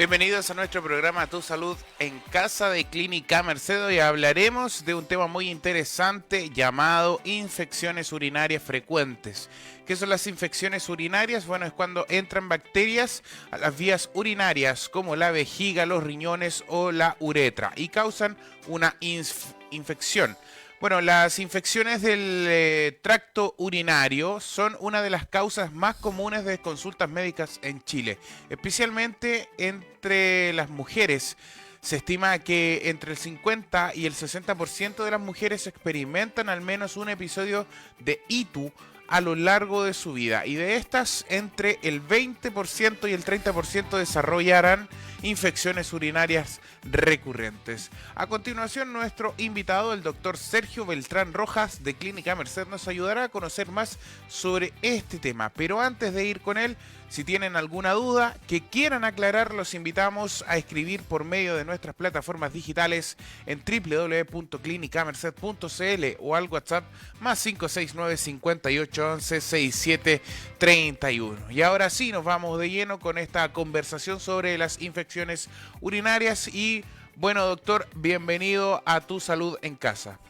Bienvenidos a nuestro programa Tu Salud en Casa de Clínica Merced. Hoy hablaremos de un tema muy interesante llamado infecciones urinarias frecuentes. ¿Qué son las infecciones urinarias? Bueno, es cuando entran bacterias a las vías urinarias como la vejiga, los riñones o la uretra y causan una infección. Bueno, las infecciones del tracto urinario son una de las causas más comunes de consultas médicas en Chile, especialmente entre las mujeres. Se estima que entre el 50 y el 60% de las mujeres experimentan al menos un episodio de ITU a lo largo de su vida, y de estas entre el 20% y el 30% desarrollarán infecciones urinarias recurrentes. A continuación, nuestro invitado, el doctor Sergio Beltrán Rojas de Clínica Merced, nos ayudará a conocer más sobre este tema. Pero antes de ir con él, si tienen alguna duda que quieran aclarar, los invitamos a escribir por medio de nuestras plataformas digitales en www.clinicamerced.cl o al WhatsApp más 569 58 11 67 31. Y ahora sí, nos vamos de lleno con esta conversación sobre las infecciones urinarias. Y bueno, doctor, bienvenido a Tu Salud en Casa.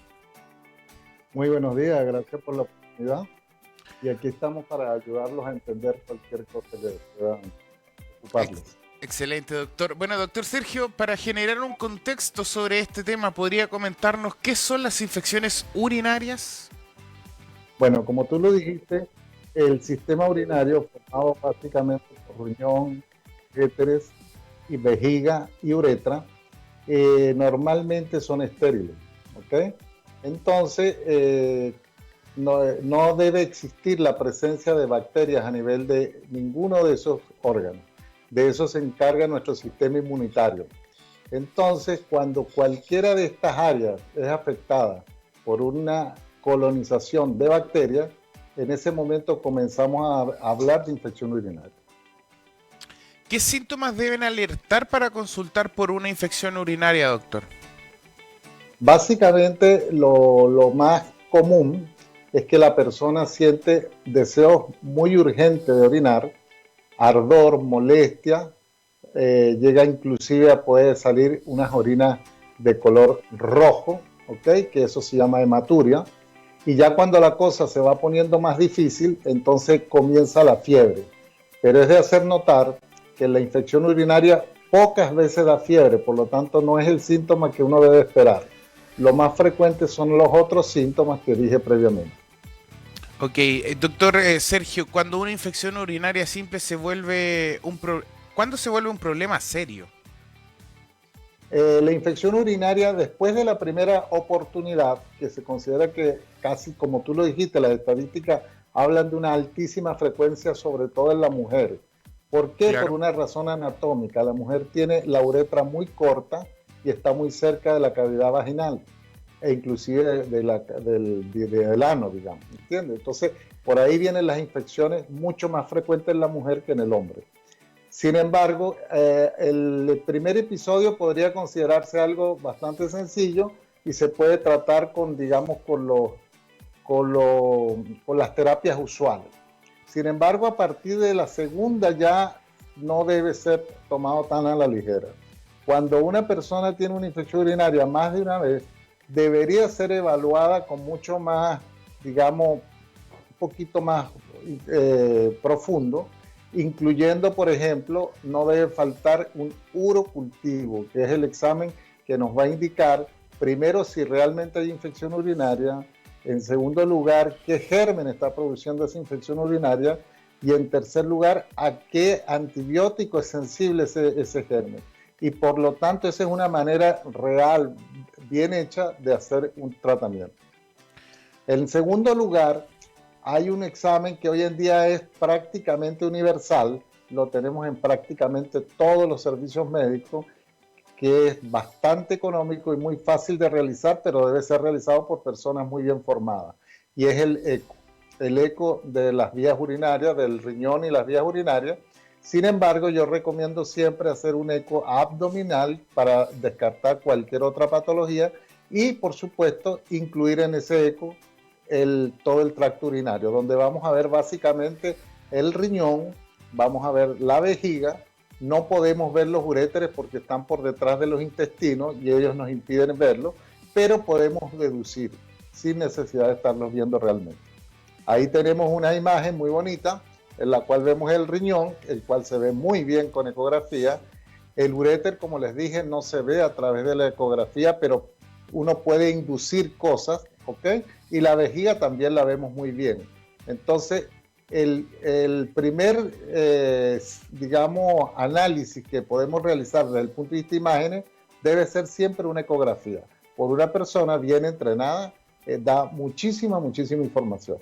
Muy buenos días, gracias por la oportunidad. Y aquí estamos para ayudarlos a entender cualquier cosa que puedan ocuparles. Excelente, doctor. Bueno, doctor Sergio, para generar un contexto sobre este tema, ¿podría comentarnos qué son las infecciones urinarias? Bueno, como tú lo dijiste, el sistema urinario formado básicamente por riñón, uréteres y vejiga y uretra, normalmente son estériles, ¿ok? Entonces, no debe existir la presencia de bacterias a nivel de ninguno de esos órganos. De eso se encarga nuestro sistema inmunitario. Entonces, cuando cualquiera de estas áreas es afectada por una colonización de bacterias, en ese momento comenzamos a hablar de infección urinaria. ¿Qué síntomas deben alertar para consultar por una infección urinaria, doctor? Básicamente, lo más común es que la persona siente deseos muy urgentes de orinar, ardor, molestia, llega inclusive a poder salir unas orinas de color rojo, ¿ok? Que eso se llama hematuria. Y ya cuando la cosa se va poniendo más difícil, entonces comienza la fiebre. Pero es de hacer notar que la infección urinaria pocas veces da fiebre, por lo tanto no es el síntoma que uno debe esperar. Lo más frecuente son los otros síntomas que dije previamente. Ok, doctor Sergio, cuando una infección urinaria simple se vuelve ¿cuándo se vuelve un problema serio? La infección urinaria después de la primera oportunidad, que se considera que casi como tú lo dijiste, las estadísticas hablan de una altísima frecuencia, sobre todo en la mujer. ¿Por qué? Por Claro. una razón anatómica. La mujer tiene la uretra muy corta y está muy cerca de la cavidad vaginal e inclusive del ano, digamos, ¿entiendes? Entonces, por ahí vienen las infecciones mucho más frecuentes en la mujer que en el hombre. Sin embargo, el primer episodio podría considerarse algo bastante sencillo y se puede tratar con, digamos, con las terapias usuales. Sin embargo, a partir de la segunda ya no debe ser tomado tan a la ligera. Cuando una persona tiene una infección urinaria más de una vez, debería ser evaluada con mucho más, digamos, un poquito más profundo, incluyendo, por ejemplo, no debe faltar un urocultivo, que es el examen que nos va a indicar, primero, si realmente hay infección urinaria, en segundo lugar, qué germen está produciendo esa infección urinaria, y en tercer lugar, a qué antibiótico es sensible ese germen. Y por lo tanto, esa es una manera real, bien hecha, de hacer un tratamiento. En segundo lugar, hay un examen que hoy en día es prácticamente universal, lo tenemos en prácticamente todos los servicios médicos, que es bastante económico y muy fácil de realizar, pero debe ser realizado por personas muy bien formadas. Y es el eco de las vías urinarias, del riñón y las vías urinarias. Sin embargo, yo recomiendo siempre hacer un eco abdominal para descartar cualquier otra patología y, por supuesto, incluir en ese eco todo el tracto urinario, donde vamos a ver básicamente el riñón, vamos a ver la vejiga no podemos ver los uréteres porque están por detrás de los intestinos y ellos nos impiden verlos, pero podemos deducir sin necesidad de estarlos viendo realmente. Ahí tenemos una imagen muy bonita en la cual vemos el riñón, el cual se ve muy bien con ecografía. El uréter, como les dije, no se ve a través de la ecografía, pero uno puede inducir cosas, ¿ok? Y la vejiga también la vemos muy bien. Entonces, el primer, digamos, análisis que podemos realizar desde el punto de vista de imágenes debe ser siempre una ecografía. Por una persona bien entrenada, da muchísima información.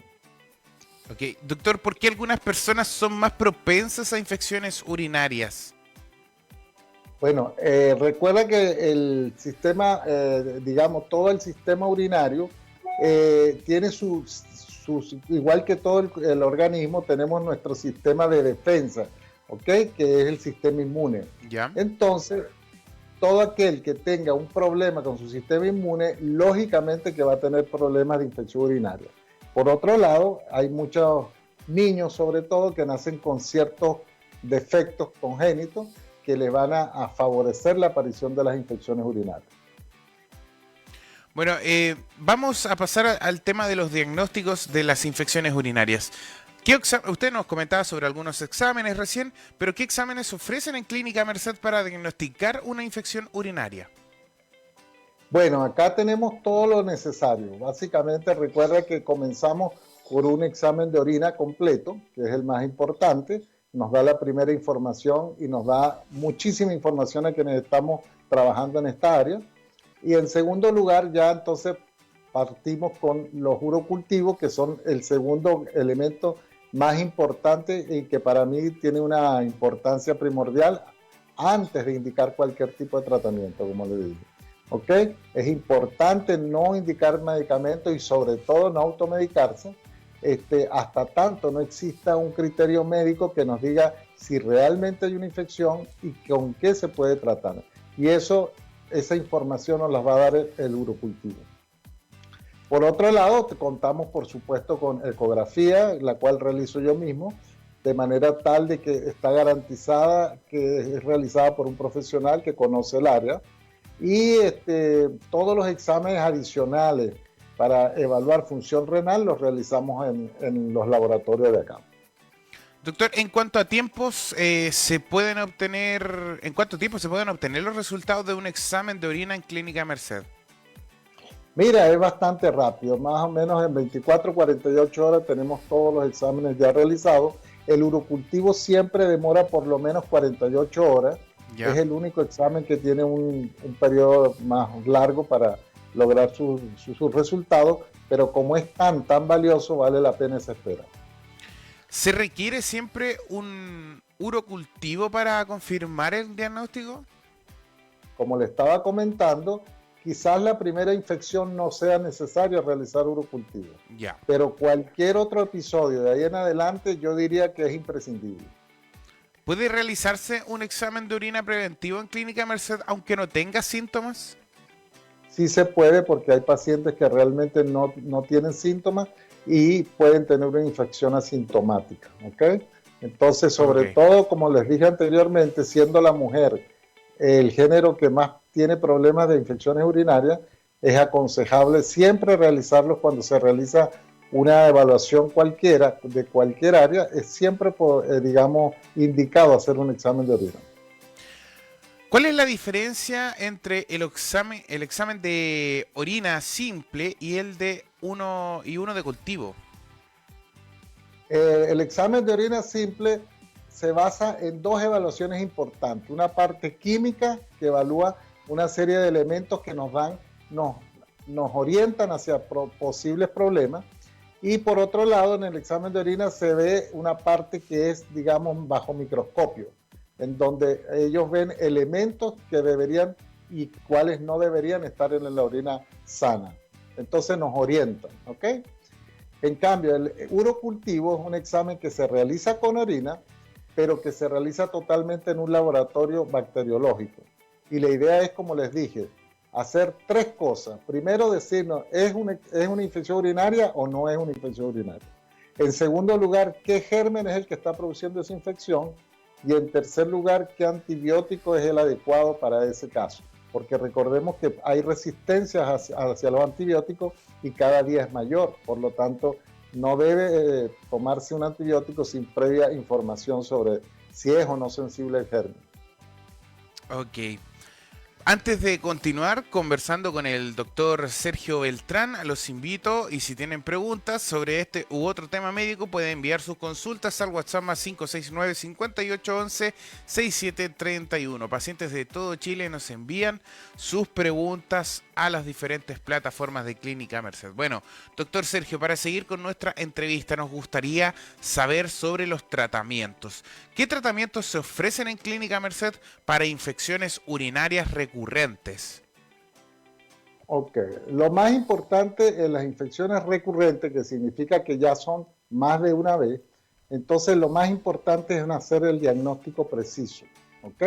Ok, doctor, ¿por qué algunas personas son más propensas a infecciones urinarias? Bueno, recuerda que el sistema, digamos, todo el sistema urinario tiene igual que todo el organismo, tenemos nuestro sistema de defensa, ¿ok? Que es el sistema inmune. ¿Ya? Entonces, todo aquel que tenga un problema con su sistema inmune, lógicamente que va a tener problemas de infección urinaria. Por otro lado, hay muchos niños, sobre todo, que nacen con ciertos defectos congénitos que le van a favorecer la aparición de las infecciones urinarias. Bueno, vamos a pasar al tema de los diagnósticos de las infecciones urinarias. Usted nos comentaba sobre algunos exámenes recién, pero ¿qué exámenes ofrecen en Clínica Merced para diagnosticar una infección urinaria? Bueno, acá tenemos todo lo necesario. Básicamente, recuerda que comenzamos por un examen de orina completo, que es el más importante. Nos da la primera información y nos da muchísima información a quienes estamos trabajando en esta área. Y en segundo lugar, ya entonces partimos con los urocultivos, que son el segundo elemento más importante y que para mí tiene una importancia primordial antes de indicar cualquier tipo de tratamiento, como le dije. ¿Ok? Es importante no indicar medicamentos y sobre todo no automedicarse hasta tanto no exista un criterio médico que nos diga si realmente hay una infección y con qué se puede tratar. Y esa información nos la va a dar el urocultivo. Por otro lado, contamos por supuesto con ecografía, la cual realizo yo mismo, de manera tal de que está garantizada que es realizada por un profesional que conoce el área. Y todos los exámenes adicionales para evaluar función renal los realizamos en los laboratorios de acá. Doctor, ¿en cuánto tiempo se pueden obtener los resultados de un examen de orina en Clínica Merced? Mira, es bastante rápido, más o menos en 24 48 horas tenemos todos los exámenes ya realizados. El urocultivo siempre demora por lo menos 48 horas. Ya. Es el único examen que tiene un periodo más largo para lograr sus resultados, pero como es tan valioso, vale la pena esa espera. ¿Se requiere siempre un urocultivo para confirmar el diagnóstico? Como le estaba comentando, quizás la primera infección no sea necesario realizar urocultivo. Ya. Pero cualquier otro episodio de ahí en adelante yo diría que es imprescindible. ¿Puede realizarse un examen de orina preventivo en Clínica Merced aunque no tenga síntomas? Sí se puede porque hay pacientes que realmente no tienen síntomas y pueden tener una infección asintomática, ¿ok? Entonces, sobre todo, como les dije anteriormente, siendo la mujer el género que más tiene problemas de infecciones urinarias, es aconsejable siempre realizarlos cuando se realiza una evaluación cualquiera, de cualquier área, es siempre, digamos, indicado hacer un examen de orina. ¿Cuál es la diferencia entre el examen de orina simple y uno de cultivo? El examen de orina simple se basa en dos evaluaciones importantes. Una parte química que evalúa una serie de elementos que nos orientan hacia posibles problemas. Y por otro lado, en el examen de orina se ve una parte que es, digamos, bajo microscopio, en donde ellos ven elementos que deberían y cuáles no deberían estar en la orina sana. Entonces nos orientan, ¿ok? En cambio, el urocultivo es un examen que se realiza con orina, pero que se realiza totalmente en un laboratorio bacteriológico. Y la idea es, como les dije, hacer tres cosas. Primero, decirnos, ¿es una infección urinaria o no es una infección urinaria? En segundo lugar, ¿qué germen es el que está produciendo esa infección? Y en tercer lugar, ¿qué antibiótico es el adecuado para ese caso? Porque recordemos que hay resistencias hacia los antibióticos y cada día es mayor. Por lo tanto, no debe tomarse un antibiótico sin previa información sobre si es o no sensible al germen. Ok. Antes de continuar conversando con el doctor Sergio Beltrán, los invito, y si tienen preguntas sobre este u otro tema médico, pueden enviar sus consultas al WhatsApp más 569-5811-6731. Pacientes de todo Chile nos envían sus preguntas a las diferentes plataformas de Clínica Merced. Bueno, doctor Sergio, para seguir con nuestra entrevista, nos gustaría saber sobre los tratamientos. ¿Qué tratamientos se ofrecen en Clínica Merced para infecciones urinarias recurrentes? Ok, lo más importante en las infecciones recurrentes, que significa que ya son más de una vez, entonces lo más importante es hacer el diagnóstico preciso, ¿ok?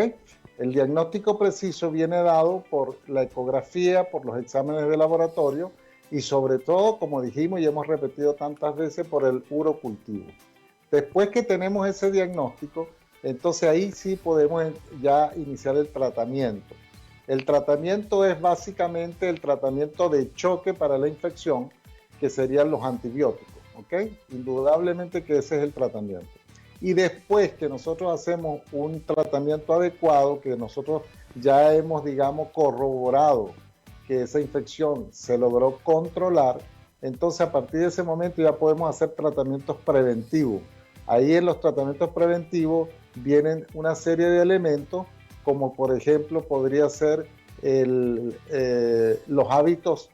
El diagnóstico preciso viene dado por la ecografía, por los exámenes de laboratorio y sobre todo, como dijimos y hemos repetido tantas veces, por el urocultivo. Después que tenemos ese diagnóstico, entonces ahí sí podemos ya iniciar el tratamiento. El tratamiento es básicamente el tratamiento de choque para la infección, que serían los antibióticos, ¿ok? Indudablemente que ese es el tratamiento. Y después que nosotros hacemos un tratamiento adecuado, que nosotros ya hemos, digamos, corroborado que esa infección se logró controlar, entonces a partir de ese momento ya podemos hacer tratamientos preventivos. Ahí en los tratamientos preventivos vienen una serie de elementos, como por ejemplo podría ser los hábitos,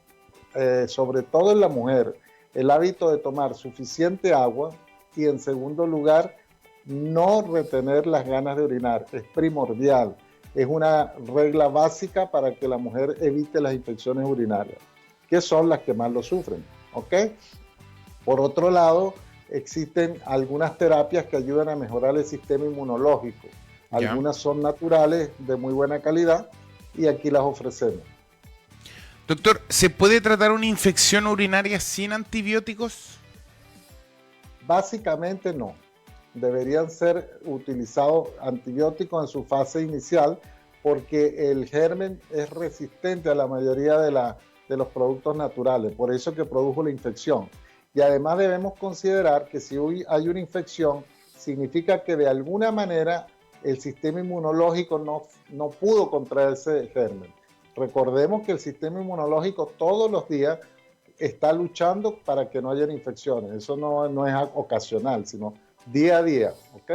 sobre todo en la mujer, el hábito de tomar suficiente agua y en segundo lugar, no retener las ganas de orinar. Es primordial, es una regla básica para que la mujer evite las infecciones urinarias, que son las que más lo sufren, ¿ok? Por otro lado, existen algunas terapias que ayudan a mejorar el sistema inmunológico. Algunas son naturales, de muy buena calidad, y aquí las ofrecemos. Doctor, ¿se puede tratar una infección urinaria sin antibióticos? Básicamente no. Deberían ser utilizados antibióticos en su fase inicial porque el germen es resistente a la mayoría de los productos naturales, por eso que produjo la infección. Y además debemos considerar que si hoy hay una infección, significa que de alguna manera el sistema inmunológico no pudo contra ese germen. Recordemos que el sistema inmunológico todos los días está luchando para que no haya infecciones. Eso no es ocasional, sino día a día, ¿ok?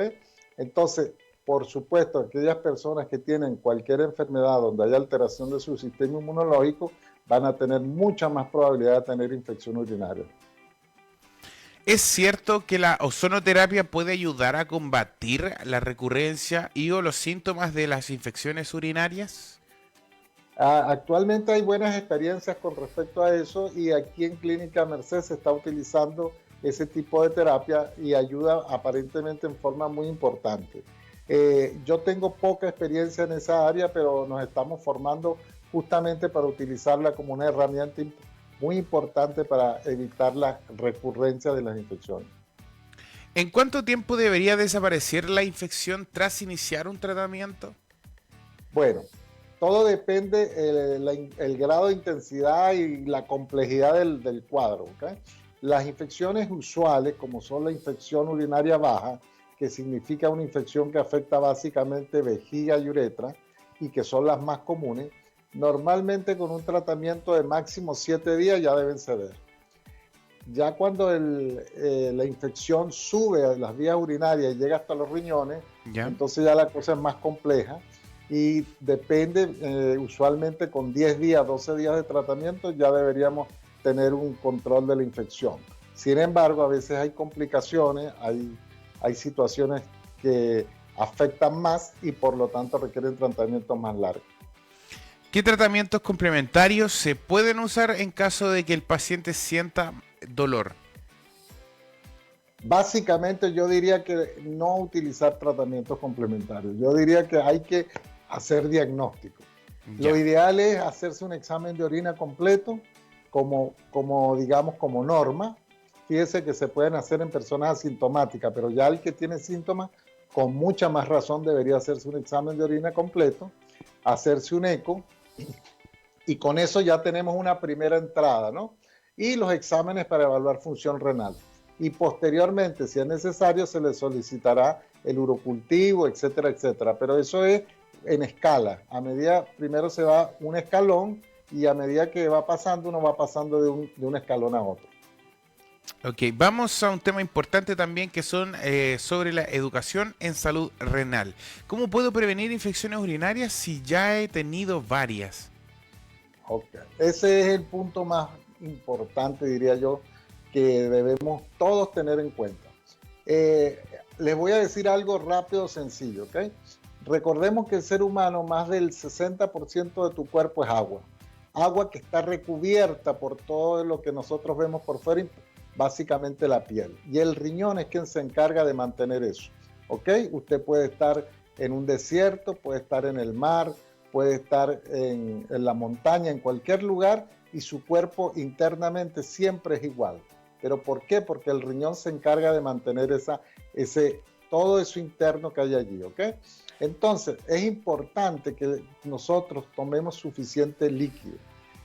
Entonces, por supuesto, aquellas personas que tienen cualquier enfermedad donde haya alteración de su sistema inmunológico van a tener mucha más probabilidad de tener infección urinaria. ¿Es cierto que la ozonoterapia puede ayudar a combatir la recurrencia y o los síntomas de las infecciones urinarias? Actualmente hay buenas experiencias con respecto a eso y aquí en Clínica Merced se está utilizando ese tipo de terapia y ayuda aparentemente en forma muy importante. Yo tengo poca experiencia en esa área, pero nos estamos formando justamente para utilizarla como una herramienta muy importante para evitar la recurrencia de las infecciones. ¿En cuánto tiempo debería desaparecer la infección tras iniciar un tratamiento? Bueno, todo depende el grado de intensidad y la complejidad del cuadro, ¿okay? Las infecciones usuales, como son la infección urinaria baja, que significa una infección que afecta básicamente vejiga y uretra, y que son las más comunes, normalmente con un tratamiento de máximo 7 días ya deben ceder. Ya cuando la infección sube a las vías urinarias y llega hasta los riñones, entonces ya la cosa es más compleja y depende, usualmente con 10 días, 12 días de tratamiento ya deberíamos tener un control de la infección. Sin embargo, a veces hay complicaciones, hay situaciones que afectan más y por lo tanto requieren tratamientos más largos. ¿Qué tratamientos complementarios se pueden usar en caso de que el paciente sienta dolor? Básicamente yo diría que no utilizar tratamientos complementarios. Yo diría que hay que hacer diagnóstico. Lo ideal es hacerse un examen de orina completo como norma. Fíjese que se pueden hacer en personas asintomáticas, pero ya el que tiene síntomas con mucha más razón debería hacerse un examen de orina completo, hacerse un eco, y con eso ya tenemos una primera entrada, ¿no? Y los exámenes para evaluar función renal. Y posteriormente, si es necesario, se le solicitará el urocultivo, etcétera, etcétera. Pero eso es en escala. A medida, primero se va un escalón y a medida que va pasando, uno va pasando de un escalón a otro. Ok, vamos a un tema importante también que son sobre la educación en salud renal. ¿Cómo puedo prevenir infecciones urinarias si ya he tenido varias? Ok, ese es el punto más importante, diría yo, que debemos todos tener en cuenta. Les voy a decir algo rápido, sencillo, ¿ok? Recordemos que el ser humano, más del 60% de tu cuerpo es agua. Agua que está recubierta por todo lo que nosotros vemos por fuera, básicamente la piel. Y el riñón es quien se encarga de mantener eso, ¿ok? Usted puede estar en un desierto, puede estar en el mar, puede estar en la montaña, en cualquier lugar, y su cuerpo internamente siempre es igual. ¿Pero por qué? Porque el riñón se encarga de mantener todo eso interno que hay allí, ¿ok? Entonces, es importante que nosotros tomemos suficiente líquido.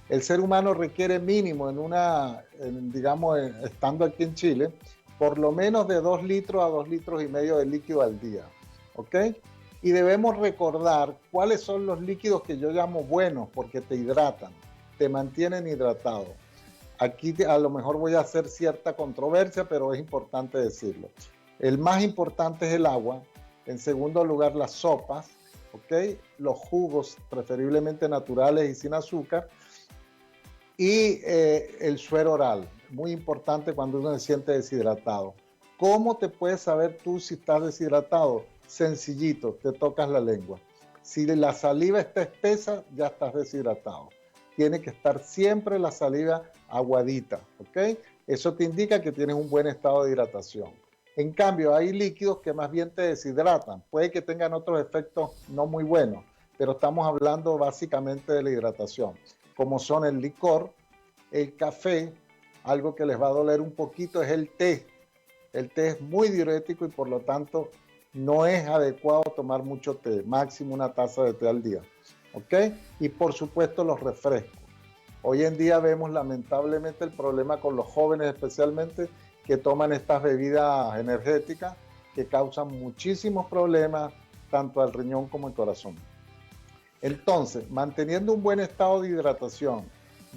El ser humano requiere mínimo digamos, estando aquí en Chile, por lo menos de 2 litros a 2 litros y medio de líquido al día, ¿ok? Y debemos recordar cuáles son los líquidos que yo llamo buenos, porque te hidratan, te mantienen hidratado. Aquí a lo mejor voy a hacer cierta controversia, pero es importante decirlo. El más importante es el agua. En segundo lugar, las sopas, ¿ok? Los jugos, preferiblemente naturales y sin azúcar. Y el suero oral, muy importante cuando uno se siente deshidratado. ¿Cómo te puedes saber tú si estás deshidratado? Sencillito, te tocas la lengua. Si la saliva está espesa, ya estás deshidratado. Tiene que estar siempre la saliva aguadita, ¿ok? Eso te indica que tienes un buen estado de hidratación. En cambio, hay líquidos que más bien te deshidratan. Puede que tengan otros efectos no muy buenos, pero estamos hablando básicamente de la hidratación, como son el licor, el café, algo que les va a doler un poquito es el té. El té es muy diurético y por lo tanto no es adecuado tomar mucho té, máximo una taza de té al día, ¿ok? Y por supuesto los refrescos. Hoy en día vemos lamentablemente el problema con los jóvenes especialmente que toman estas bebidas energéticas que causan muchísimos problemas tanto al riñón como al corazón. Entonces, manteniendo un buen estado de hidratación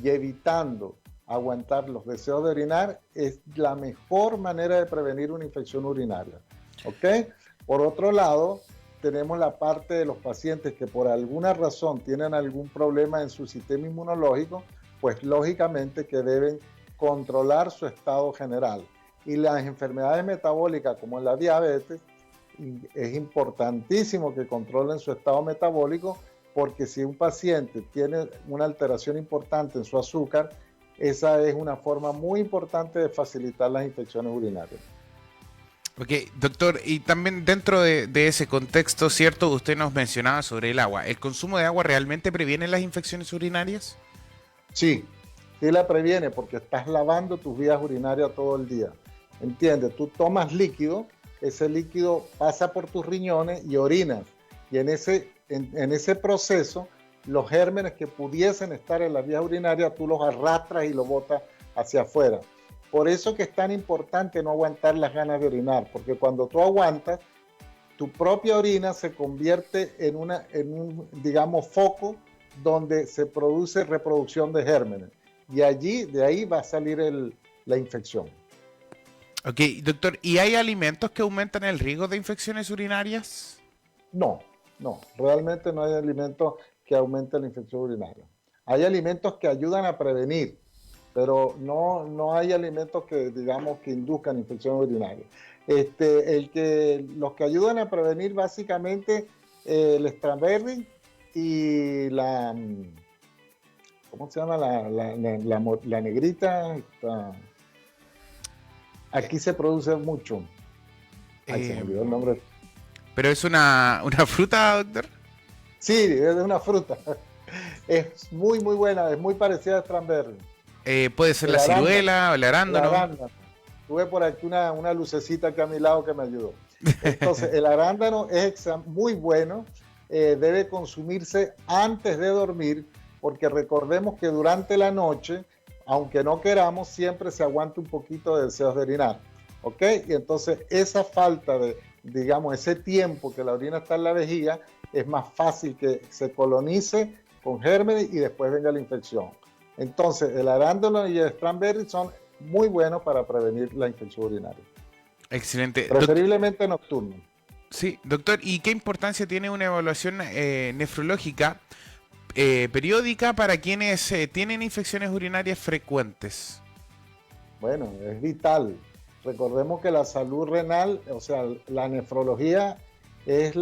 y evitando aguantar los deseos de orinar es la mejor manera de prevenir una infección urinaria, ¿ok? Por otro lado, tenemos la parte de los pacientes que por alguna razón tienen algún problema en su sistema inmunológico, pues lógicamente que deben controlar su estado general. Y las enfermedades metabólicas como la diabetes, es importantísimo que controlen su estado metabólico porque si un paciente tiene una alteración importante en su azúcar, esa es una forma muy importante de facilitar las infecciones urinarias. Ok, doctor, y también dentro de ese contexto, ¿cierto? Usted nos mencionaba sobre el agua. ¿El consumo de agua realmente previene las infecciones urinarias? Sí, sí la previene porque estás lavando tus vías urinarias todo el día. ¿Entiendes? Tú tomas líquido, ese líquido pasa por tus riñones y orinas. Y en ese proceso, los gérmenes que pudiesen estar en las vías urinarias, tú los arrastras y los botas hacia afuera. Por eso que es tan importante no aguantar las ganas de orinar, porque cuando tú aguantas, tu propia orina se convierte en un, digamos, foco donde se produce reproducción de gérmenes. Y de ahí va a salir la infección. Ok, doctor, ¿y hay alimentos que aumentan el riesgo de infecciones urinarias? No, realmente no hay alimentos que aumenten la infección urinaria. Hay alimentos que ayudan a prevenir, pero no hay alimentos que, digamos, que induzcan infección urinaria. Los que ayudan a prevenir básicamente el strawberry y ¿cómo se llama? La negrita. Aquí se produce mucho. Ay, se me olvidó el nombre. ¿Pero es una fruta, doctor? Sí, es una fruta. Es muy, muy buena, es muy parecida a strawberry. Puede ser la ciruela o el arándano. Tuve por aquí una lucecita aquí a mi lado que me ayudó. Entonces, el arándano es muy bueno, debe consumirse antes de dormir, porque recordemos que durante la noche, aunque no queramos, siempre se aguanta un poquito de deseos de orinar, ¿ok? Y entonces esa falta de, digamos, ese tiempo que la orina está en la vejiga, es más fácil que se colonice con gérmenes y después venga la infección. Entonces, el arándano y el cranberry son muy buenos para prevenir la infección urinaria. Excelente. Preferiblemente nocturno. Sí, doctor, ¿y qué importancia tiene una evaluación nefrológica periódica para quienes tienen infecciones urinarias frecuentes? Bueno, es vital. Recordemos que la salud renal, o sea, la nefrología es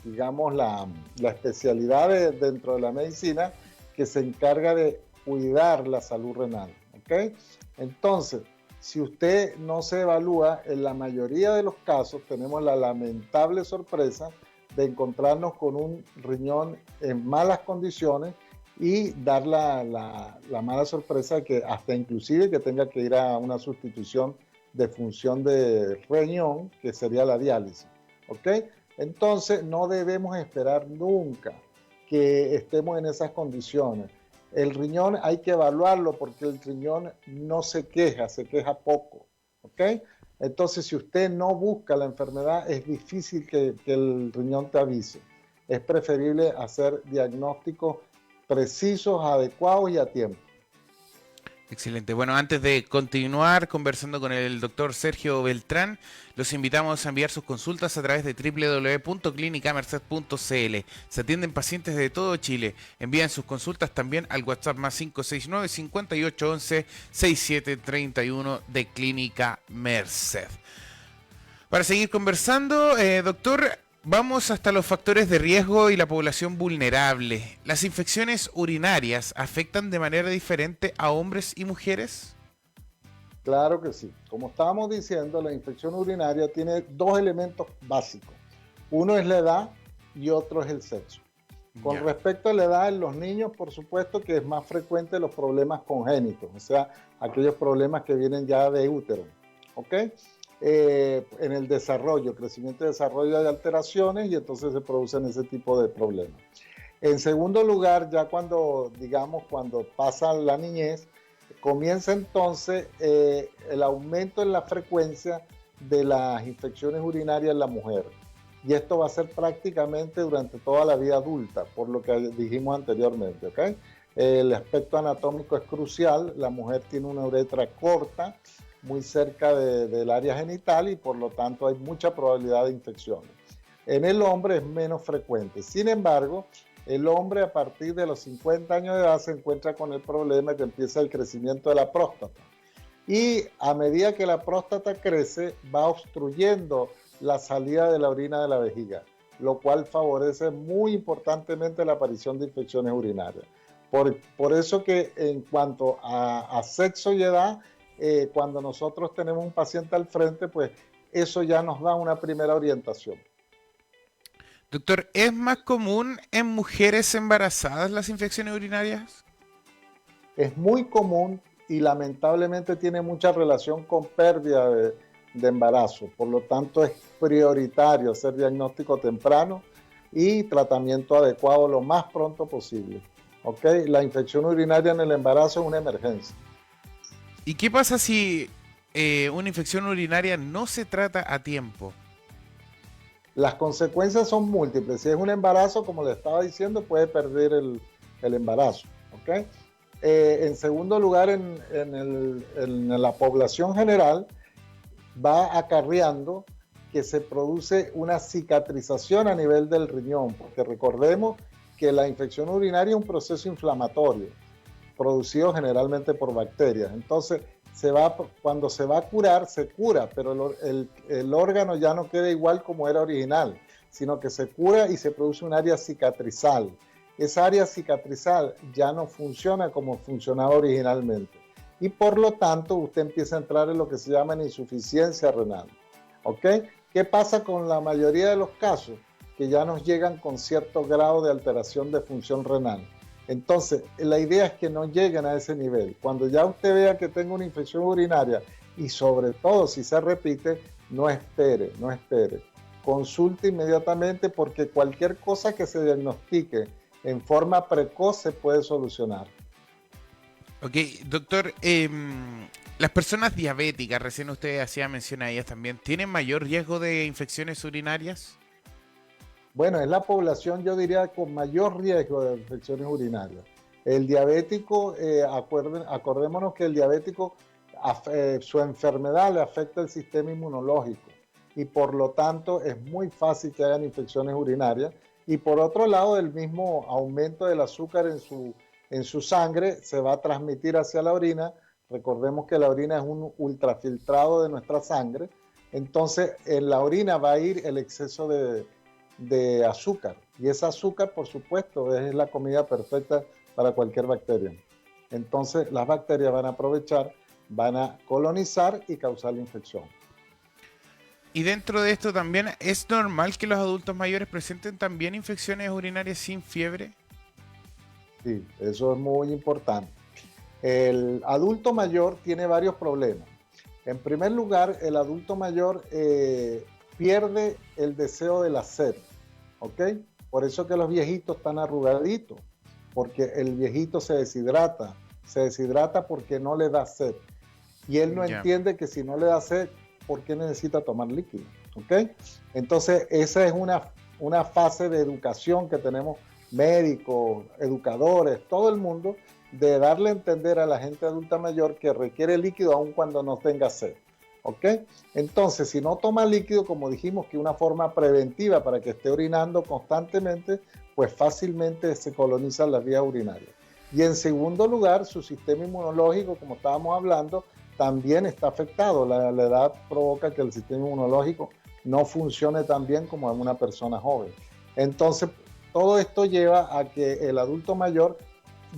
digamos, la especialidad dentro de la medicina que se encarga de cuidar la salud renal, ¿ok? Entonces, si usted no se evalúa, en la mayoría de los casos tenemos la lamentable sorpresa de encontrarnos con un riñón en malas condiciones y dar la mala sorpresa que hasta inclusive que tenga que ir a una sustitución de función de riñón, que sería la diálisis, ¿ok? Entonces no debemos esperar nunca que estemos en esas condiciones. El riñón hay que evaluarlo porque el riñón no se queja poco, ¿ok? Entonces, si usted no busca la enfermedad, es difícil que el riñón te avise. Es preferible hacer diagnósticos precisos, adecuados y a tiempo. Excelente. Bueno, antes de continuar conversando con el doctor Sergio Beltrán, los invitamos a enviar sus consultas a través de www.clinicamerced.cl. Se atienden pacientes de todo Chile. Envían sus consultas también al WhatsApp más 569 5811 6731 de Clínica Merced. Para seguir conversando, doctor, vamos hasta los factores de riesgo y la población vulnerable. ¿Las infecciones urinarias afectan de manera diferente a hombres y mujeres? Claro que sí. Como estábamos diciendo, la infección urinaria tiene dos elementos básicos. Uno es la edad y otro es el sexo. Con respecto a la edad, en los niños, por supuesto que es más frecuente los problemas congénitos, o sea, aquellos problemas que vienen ya de útero, ¿ok? En el desarrollo, crecimiento y desarrollo de alteraciones y entonces se producen ese tipo de problemas. En segundo lugar, ya cuando pasa la niñez, comienza entonces el aumento en la frecuencia de las infecciones urinarias en la mujer. Y esto va a ser prácticamente durante toda la vida adulta, por lo que dijimos anteriormente, ¿ok? El aspecto anatómico es crucial. La mujer tiene una uretra corta, muy cerca del área genital y por lo tanto hay mucha probabilidad de infecciones. En el hombre es menos frecuente. Sin embargo, el hombre a partir de los 50 años de edad se encuentra con el problema que empieza el crecimiento de la próstata. Y a medida que la próstata crece, va obstruyendo la salida de la orina de la vejiga, lo cual favorece muy importantemente la aparición de infecciones urinarias. Por eso que en cuanto a sexo y edad, cuando nosotros tenemos un paciente al frente, pues eso ya nos da una primera orientación. Doctor, ¿es más común en mujeres embarazadas las infecciones urinarias? Es muy común y lamentablemente tiene mucha relación con pérdida de embarazo. Por lo tanto, es prioritario hacer diagnóstico temprano y tratamiento adecuado lo más pronto posible. ¿Ok? La infección urinaria en el embarazo es una emergencia. ¿Y qué pasa si una infección urinaria no se trata a tiempo? Las consecuencias son múltiples. Si es un embarazo, como le estaba diciendo, puede perder el embarazo. ¿Ok? En segundo lugar, en la población general, va acarreando que se produce una cicatrización a nivel del riñón, porque recordemos que la infección urinaria es un proceso inflamatorio producido generalmente por bacterias. Entonces, cuando se va a curar, se cura, pero el órgano ya no queda igual como era original, sino que se cura y se produce un área cicatrizal. Esa área cicatrizal ya no funciona como funcionaba originalmente. Y por lo tanto, usted empieza a entrar en lo que se llama insuficiencia renal. ¿Ok? ¿Qué pasa con la mayoría de los casos? Que ya nos llegan con cierto grado de alteración de función renal. Entonces, la idea es que no lleguen a ese nivel. Cuando ya usted vea que tenga una infección urinaria y sobre todo si se repite, no espere, no espere. Consulte inmediatamente porque cualquier cosa que se diagnostique en forma precoz se puede solucionar. Ok, doctor, las personas diabéticas, recién usted hacía mención a ellas también, ¿tienen mayor riesgo de infecciones urinarias? Bueno, es la población, yo diría, con mayor riesgo de infecciones urinarias. El diabético, acordémonos que el diabético, su enfermedad le afecta el sistema inmunológico y por lo tanto es muy fácil que hagan infecciones urinarias. Y por otro lado, el mismo aumento del azúcar en su sangre se va a transmitir hacia la orina. Recordemos que la orina es un ultrafiltrado de nuestra sangre. Entonces, en la orina va a ir el exceso de azúcar. Y ese azúcar, por supuesto, es la comida perfecta para cualquier bacteria. Entonces, las bacterias van a aprovechar, van a colonizar y causar la infección. Y dentro de esto también, ¿es normal que los adultos mayores presenten también infecciones urinarias sin fiebre? Sí, eso es muy importante. El adulto mayor tiene varios problemas. En primer lugar, el adulto mayor pierde el deseo de la sed, ¿ok? Por eso que los viejitos están arrugaditos, porque el viejito se deshidrata porque no le da sed. Y él no entiende que si no le da sed, ¿por qué necesita tomar líquido? ¿Ok? Entonces, esa es una fase de educación que tenemos médicos, educadores, todo el mundo, de darle a entender a la gente adulta mayor que requiere líquido aun cuando no tenga sed. ¿Ok? Entonces, si no toma líquido, como dijimos, que una forma preventiva para que esté orinando constantemente, pues fácilmente se colonizan las vías urinarias. Y en segundo lugar, su sistema inmunológico, como estábamos hablando, también está afectado. La edad provoca que el sistema inmunológico no funcione tan bien como en una persona joven. Entonces, todo esto lleva a que el adulto mayor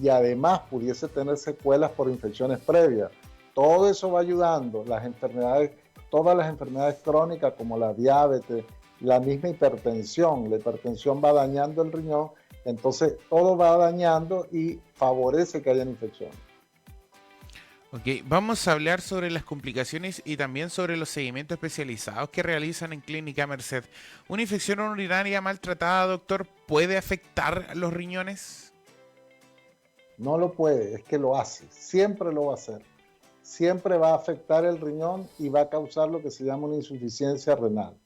y además pudiese tener secuelas por infecciones previas. Todo eso va ayudando. Las enfermedades, todas las enfermedades crónicas como la diabetes, la misma hipertensión. La hipertensión va dañando el riñón, entonces todo va dañando y favorece que hayan infecciones. Ok, vamos a hablar sobre las complicaciones y también sobre los seguimientos especializados que realizan en Clínica Merced. ¿Una infección urinaria maltratada, doctor, puede afectar los riñones? No lo puede, es que lo hace, siempre lo va a hacer. Siempre va a afectar el riñón y va a causar lo que se llama una insuficiencia renal.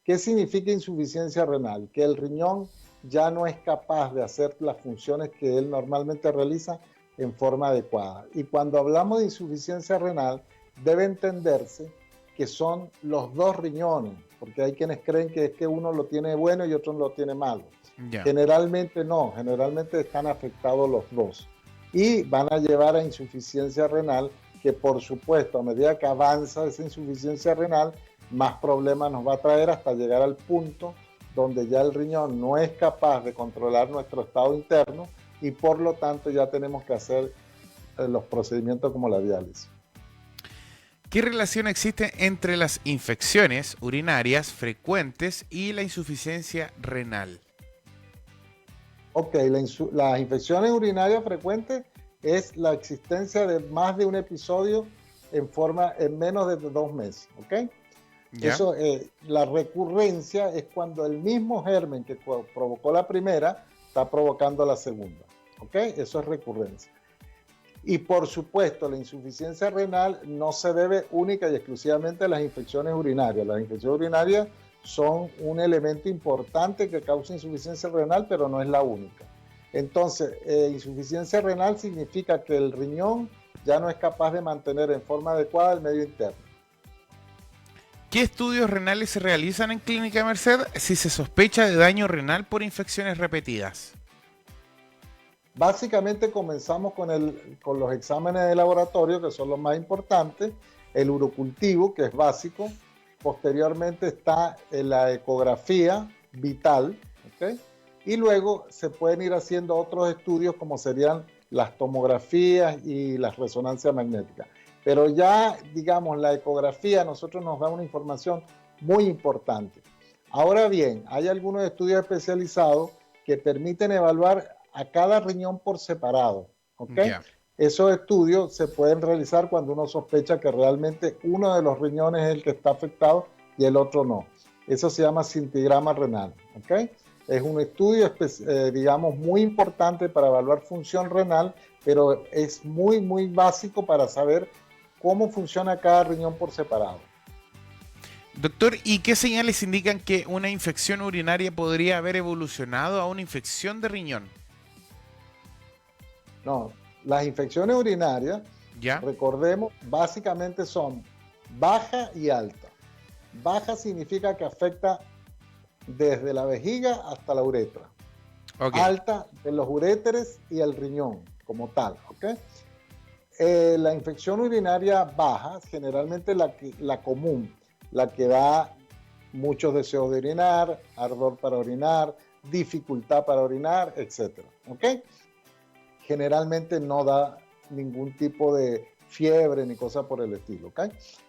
¿Qué significa insuficiencia renal? Que el riñón ya no es capaz de hacer las funciones que él normalmente realiza en forma adecuada. Y cuando hablamos de insuficiencia renal, debe entenderse que son los dos riñones, porque hay quienes creen que es que uno lo tiene bueno y otro lo tiene malo. Ya. Generalmente no, generalmente están afectados los dos y van a llevar a insuficiencia renal, que por supuesto a medida que avanza esa insuficiencia renal, más problemas nos va a traer hasta llegar al punto donde ya el riñón no es capaz de controlar nuestro estado interno y por lo tanto ya tenemos que hacer los procedimientos como la diálisis. ¿Qué relación existe entre las infecciones urinarias frecuentes y la insuficiencia renal? Ok, las infecciones urinarias frecuentes es la existencia de más de un episodio en menos de 2 meses, ¿ok? ¿Ya? Eso, la recurrencia es cuando el mismo germen que provocó la primera está provocando la segunda, ¿ok? Eso es recurrencia. Y por supuesto, la insuficiencia renal no se debe única y exclusivamente a las infecciones urinarias. Las infecciones urinarias son un elemento importante que causa insuficiencia renal, pero no es la única. Entonces, insuficiencia renal significa que el riñón ya no es capaz de mantener en forma adecuada el medio interno. ¿Qué estudios renales se realizan en Clínica Merced si se sospecha de daño renal por infecciones repetidas? Básicamente comenzamos con los exámenes de laboratorio, que son los más importantes, el urocultivo, que es básico. Posteriormente está la ecografía vital, ¿okay? Y luego se pueden ir haciendo otros estudios como serían las tomografías y las resonancias magnéticas. Pero ya, digamos, la ecografía a nosotros nos da una información muy importante. Ahora bien, hay algunos estudios especializados que permiten evaluar a cada riñón por separado, ¿ok? Ya. Esos estudios se pueden realizar cuando uno sospecha que realmente uno de los riñones es el que está afectado y el otro no. Eso se llama scintigrama renal, ¿ok? Es un estudio, digamos, muy importante para evaluar función renal, pero es muy, muy básico para saber cómo funciona cada riñón por separado. Doctor, ¿y qué señales indican que una infección urinaria podría haber evolucionado a una infección de riñón? No, las infecciones urinarias, ¿Ya? recordemos, básicamente son baja y alta. Baja significa que afecta desde la vejiga hasta la uretra. Ok. Alta de los uréteres y el riñón como tal, ¿ok? La infección urinaria baja, generalmente la común, la que da muchos deseos de orinar, ardor para orinar, dificultad para orinar, etc. ¿Ok? Generalmente no da ningún tipo de fiebre ni cosa por el estilo, ¿ok?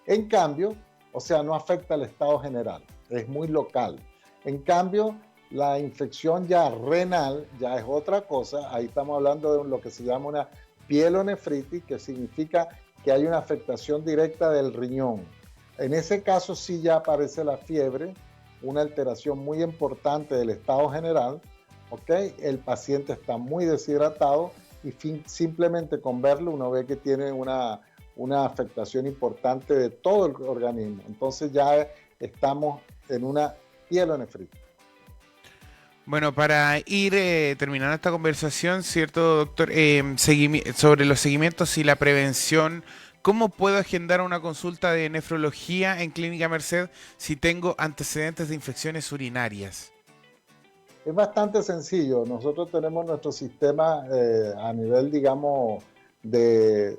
En cambio, o sea, no afecta al estado general, es muy local. En cambio, la infección ya renal ya es otra cosa, ahí estamos hablando de lo que se llama una pielonefritis, que significa que hay una afectación directa del riñón. En ese caso sí ya aparece la fiebre, una alteración muy importante del estado general, ¿ok? El paciente está muy deshidratado y simplemente con verlo uno ve que tiene una afectación importante de todo el organismo. Entonces ya estamos en una pielonefritis. Bueno, para ir terminando esta conversación, ¿cierto, doctor? Sobre los seguimientos y la prevención, ¿cómo puedo agendar una consulta de nefrología en Clínica Merced si tengo antecedentes de infecciones urinarias? Es bastante sencillo. Nosotros tenemos nuestro sistema a nivel, digamos, de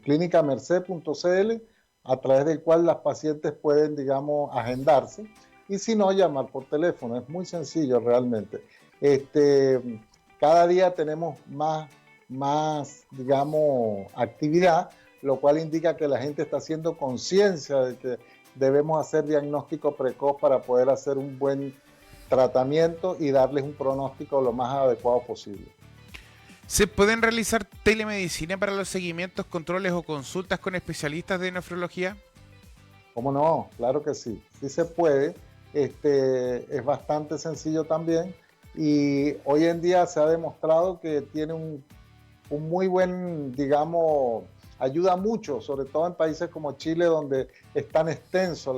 clínicamerced.cl, a través del cual las pacientes pueden, digamos, agendarse y si no, llamar por teléfono. Es muy sencillo realmente. Cada día tenemos más, digamos, actividad, lo cual indica que la gente está haciendo conciencia de que debemos hacer diagnóstico precoz para poder hacer un buen tratamiento y darles un pronóstico lo más adecuado posible. ¿Se pueden realizar telemedicina para los seguimientos, controles o consultas con especialistas de nefrología? ¿Cómo no? Claro que sí, sí se puede. Es bastante sencillo también y hoy en día se ha demostrado que tiene un muy buen, digamos, ayuda mucho, sobre todo en países como Chile, donde es tan extenso,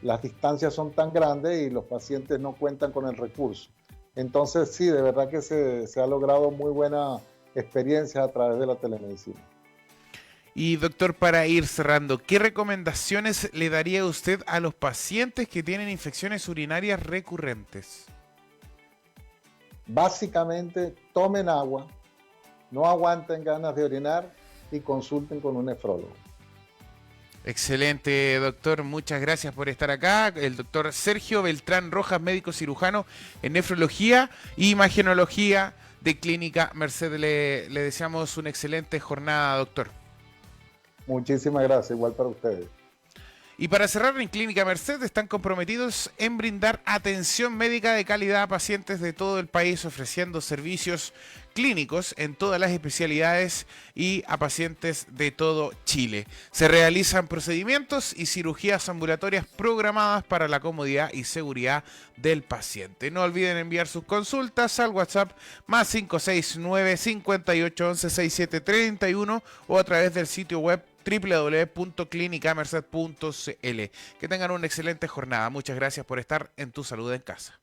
las distancias son tan grandes y los pacientes no cuentan con el recurso. Entonces sí, de verdad que se ha logrado muy buena experiencia a través de la telemedicina. Y doctor, para ir cerrando, ¿qué recomendaciones le daría usted a los pacientes que tienen infecciones urinarias recurrentes? Básicamente, tomen agua, no aguanten ganas de orinar y consulten con un nefrólogo. Excelente, doctor. Muchas gracias por estar acá. El doctor Sergio Beltrán Rojas, médico cirujano en nefrología y imagenología de Clínica Merced. Le deseamos una excelente jornada, doctor. Muchísimas gracias, igual para ustedes. Y para cerrar, en Clínica Merced están comprometidos en brindar atención médica de calidad a pacientes de todo el país, ofreciendo servicios clínicos en todas las especialidades y a pacientes de todo Chile. Se realizan procedimientos y cirugías ambulatorias programadas para la comodidad y seguridad del paciente. No olviden enviar sus consultas al WhatsApp más 569 58 11 6731 o a través del sitio web www.clinicamerced.cl. Que tengan una excelente jornada. Muchas gracias por estar en Tu Salud en Casa.